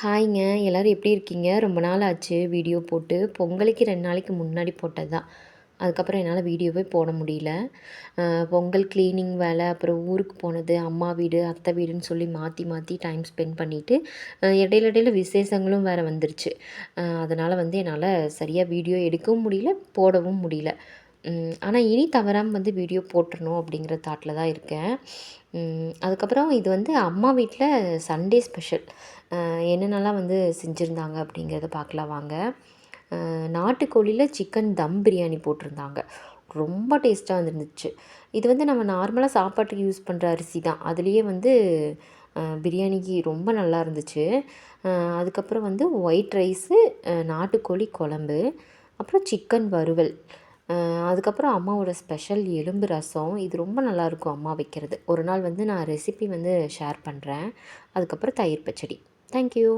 ஹாய்ங்க. எல்லாரும் எப்படி இருக்கீங்க? ரொம்ப நாள் ஆச்சு வீடியோ போட்டு. பொங்கலுக்கு 2 நாளைக்கு முன்னாடி போட்டது தான். அதுக்கப்புறம் என்னால் வீடியோவே போட முடியல. பொங்கல் கிளீனிங் வேலை, அப்புறம் ஊருக்கு போனது, அம்மா வீடு, அத்தை வீடுன்னு சொல்லி மாற்றி மாற்றி டைம் ஸ்பெண்ட் பண்ணிவிட்டு, இடையில இடையில விசேஷங்களும் வேறு வந்துருச்சு. அதனால் என்னால் சரியாக வீடியோ எடுக்கவும் முடியல, போடவும் முடியல. ஆனா இனி தவறாம வீடியோ போட்டுறணும் அப்படிங்கிற தாட்ல தான் இருக்கேன். அதுக்கப்புறம் இது அம்மா வீட்ல சண்டே ஸ்பெஷல். என்னென்னலாம் செஞ்சுருந்தாங்க அப்படிங்கிறத பார்க்கலாம் வாங்க. நாட்டுக்கோழியில சிக்கன் தம் பிரியாணி போட்டிருந்தாங்க. ரொம்ப டேஸ்ட்டாக வந்துருந்துச்சு. இது நம்ம நார்மலா சாப்பாட்டுக்கு யூஸ் பண்ணுற அரிசி தான். அதுலேயே பிரியாணிக்கு ரொம்ப நல்லா இருந்துச்சு. அதுக்கப்புறம் ஒயிட் ரைஸு, நாட்டுக்கோழி குழம்பு, அப்புறம் சிக்கன் வறுவல். அதுக்கப்புறம் அம்மாவோட ஸ்பெஷல் எலும்பு ரசம். இது ரொம்ப நல்லாயிருக்கும் அம்மா வைக்கிறது. ஒரு நாள் நான் ரெசிபி ஷேர் பண்ணுறேன். அதுக்கப்புறம் தயிர் பச்சடி. Thank you.